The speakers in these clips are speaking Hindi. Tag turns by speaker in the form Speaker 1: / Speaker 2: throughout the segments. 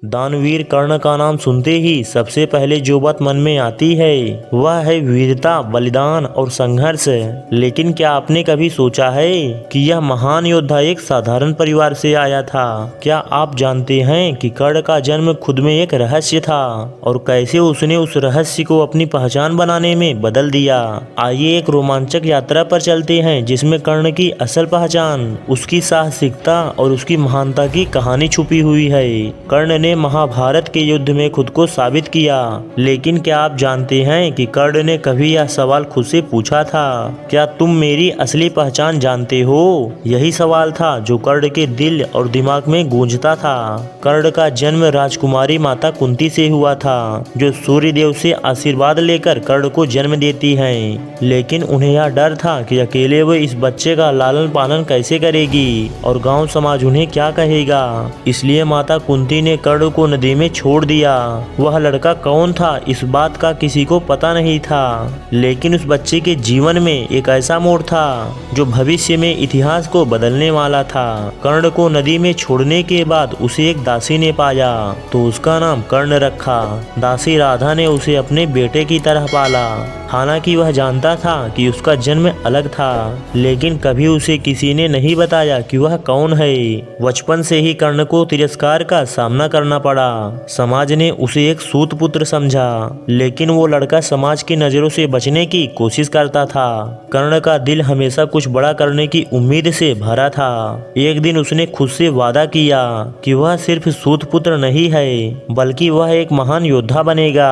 Speaker 1: दानवीर कर्ण का नाम सुनते ही सबसे पहले जो बात मन में आती है वह है वीरता, बलिदान और संघर्ष। लेकिन क्या आपने कभी सोचा है कि यह महान योद्धा एक साधारण परिवार से आया था? क्या आप जानते हैं कि कर्ण का जन्म खुद में एक रहस्य था और कैसे उसने उस रहस्य को अपनी पहचान बनाने में बदल दिया? आइए एक रोमांचक यात्रा पर चलते हैं जिसमें कर्ण की असल पहचान, उसकी साहसिकता और उसकी महानता की कहानी छुपी हुई है। कर्ण ने महाभारत के युद्ध में खुद को साबित किया, लेकिन क्या आप जानते हैं कि कर्ण ने कभी यह सवाल खुद से पूछा था, क्या तुम मेरी असली पहचान जानते हो? यही सवाल था जो कर्ण के दिल और दिमाग में गूंजता था। कर्ण का जन्म राजकुमारी माता कुंती से हुआ था, जो सूर्य देव से आशीर्वाद लेकर कर्ण को जन्म देती हैं। लेकिन उन्हें यह डर था कि अकेले वो इस बच्चे का लालन पालन कैसे करेगी और गांव समाज उन्हें क्या कहेगा। इसलिए माता कुंती ने कर्ण को नदी में छोड़ दिया। वह लड़का कौन था इस बात का किसी को पता नहीं था, लेकिन उस बच्चे के जीवन में एक ऐसा मोड़ था जो भविष्य में इतिहास को बदलने वाला था। कर्ण को नदी में छोड़ने के बाद उसे एक दासी ने पाया तो उसका नाम कर्ण रखा। दासी राधा ने उसे अपने बेटे की तरह पाला। हालांकि वह जानता था कि उसका जन्म अलग था, लेकिन कभी उसे किसी ने नहीं बताया कि वह कौन है। बचपन से ही कर्ण को तिरस्कार का सामना करना पड़ा। समाज ने उसे एक सूत पुत्र समझा, लेकिन वो लड़का समाज की नजरों से बचने की कोशिश करता था। कर्ण का दिल हमेशा कुछ बड़ा करने की उम्मीद से भरा था। एक दिन उसने खुद से वादा किया कि वह सिर्फ सूत पुत्र नहीं है, बल्कि वह एक महान योद्धा बनेगा।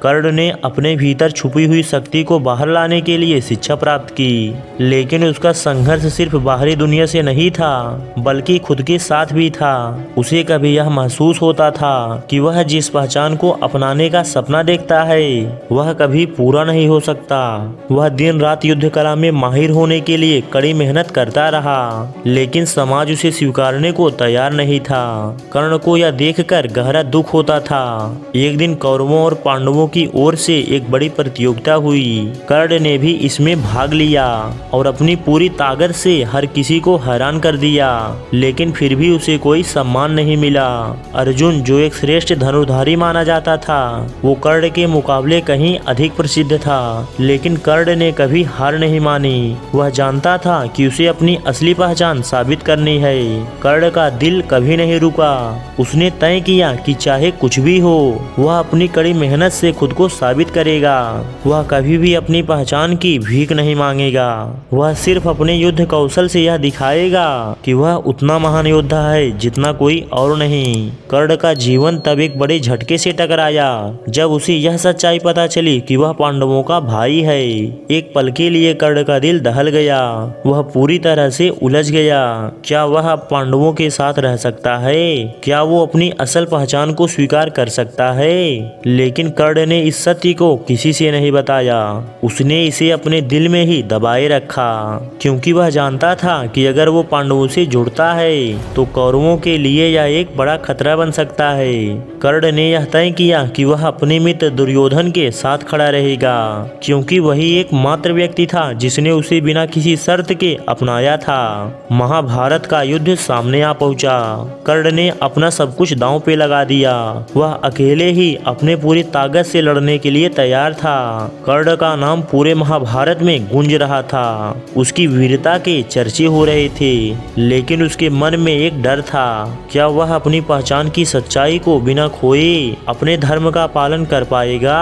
Speaker 1: कर्ण ने अपने भीतर छुपी हुई शक्ति को बाहर लाने के लिए शिक्षा प्राप्त की, लेकिन उसका संघर्ष सिर्फ बाहरी दुनिया से नहीं था, बल्कि खुद के साथ भी था। उसे कभी यह महसूस होता था कि वह जिस पहचान को अपनाने का सपना देखता है वह कभी पूरा नहीं हो सकता। वह दिन रात युद्ध कला में माहिर होने के लिए कड़ी मेहनत करता रहा, लेकिन समाज उसे स्वीकारने को तैयार नहीं था। कर्ण को यह देखकर गहरा दुख होता था। एक दिन कौरवों और पांडवों की ओर से एक बड़ी प्रतियोगिता हुई। कर्ण ने भी इसमें भाग लिया और अपनी पूरी ताकत से हर किसी को हैरान कर दिया, लेकिन फिर भी उसे कोई सम्मान नहीं मिला। अर्जुन, जो एक श्रेष्ठ धनुर्धारी माना जाता था, वो कर्ण के मुकाबले कहीं अधिक प्रसिद्ध था, लेकिन कर्ण ने कभी हार नहीं मानी। वह जानता था कि उसे अपनी असली पहचान साबित करनी है। कर्ण का दिल कभी नहीं रुका। उसने तय किया कि चाहे कुछ भी हो, वह अपनी कड़ी मेहनत से खुद को साबित करेगा। वह कभी भी अपनी पहचान की भीख नहीं मांगेगा। वह सिर्फ अपने युद्ध कौशल से यह दिखाएगा कि वह उतना महान योद्धा है जितना कोई और नहीं। कर्ण का जीवन तब एक बड़े झटके से टकराया जब उसे यह सच्चाई पता चली कि वह पांडवों का भाई है। एक पल के लिए कर्ण का दिल दहल गया। वह पूरी तरह से उलझ गया। क्या वह अब पांडवों के साथ रह सकता है? क्या वो अपनी असल पहचान को स्वीकार कर सकता है? लेकिन कर्ण ने इस सत्य को किसी से नहीं बताया। उसने इसे अपने दिल में ही दबाए रखा, क्योंकि वह जानता था कि अगर वो पांडवों से जुड़ता है तो कौरवों के लिए यह एक बड़ा खतरा बन सकता है। कर्ण ने यह तय किया कि वह अपने मित्र दुर्योधन के साथ खड़ा रहेगा, क्योंकि वही एकमात्र व्यक्ति था जिसने उसे बिना किसी शर्त के अपनाया था। महाभारत का युद्ध सामने आ पहुंचा। कर्ण ने अपना सब कुछ दांव पे लगा दिया। वह अकेले ही अपने पूरी ताकत से लड़ने के लिए तैयार था। कर्ण का नाम पूरे महाभारत में गूंज रहा था। उसकी वीरता के चर्चे हो रहे थे, लेकिन उसके मन में एक डर था। क्या वह अपनी पहचान की सच्चाई को बिना खोए अपने धर्म का पालन कर पाएगा?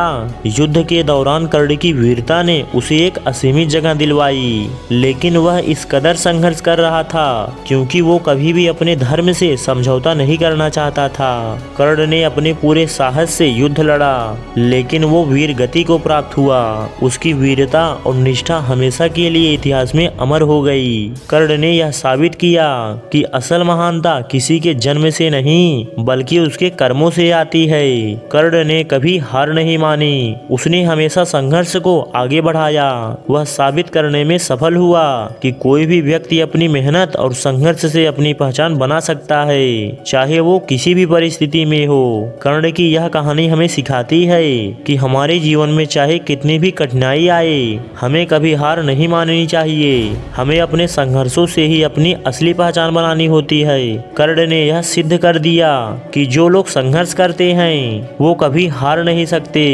Speaker 1: युद्ध के दौरान कर्ण की वीरता ने उसे एक असीमित जगह दिलवाई, लेकिन वह इस कदर संघर्ष कर रहा था क्योंकि वो कभी भी अपने धर्म से समझौता नहीं करना चाहता था। कर्ण ने अपने पूरे साहस से युद्ध लड़ा, लेकिन वो वीर गति को प्राप्त हुआ। उसकी वीरता और निष्ठा हमेशा के लिए इतिहास में अमर हो गई। कर्ण ने यह साबित किया कि असल महानता किसी के जन्म से नहीं बल्कि उसके कर्मों से आती है। कर्ण ने कभी हार नहीं मानी। उसने हमेशा संघर्ष को आगे बढ़ाया। वह साबित करने में सफल हुआ कि कोई भी व्यक्ति अपनी मेहनत और संघर्ष से अपनी पहचान बना सकता है, चाहे वो किसी भी परिस्थिति में हो। कर्ण की यह कहानी हमें सिखाती है कि हमारे जीवन में चाहे कितनी भी कठिनाई आए, हमें कभी हार नहीं माननी चाहिए। हमें अपने संघर्षों से ही अपनी असली पहचान बनानी होती है। कर्ण ने यह सिद्ध कर दिया कि जो लोग संघर्ष करते हैं वो कभी हार नहीं सकते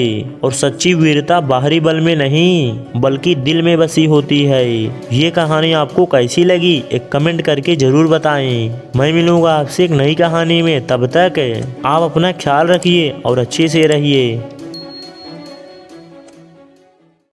Speaker 1: और सच्ची वीरता बाहरी बल में नहीं बल्कि दिल में बसी होती है। ये कहानी आपको कैसी लगी एक कमेंट करके जरूर बताएं। मैं मिलूंगा आपसे एक नई कहानी में, तब तक आप अपना ख्याल रखिए और अच्छे से रहिए।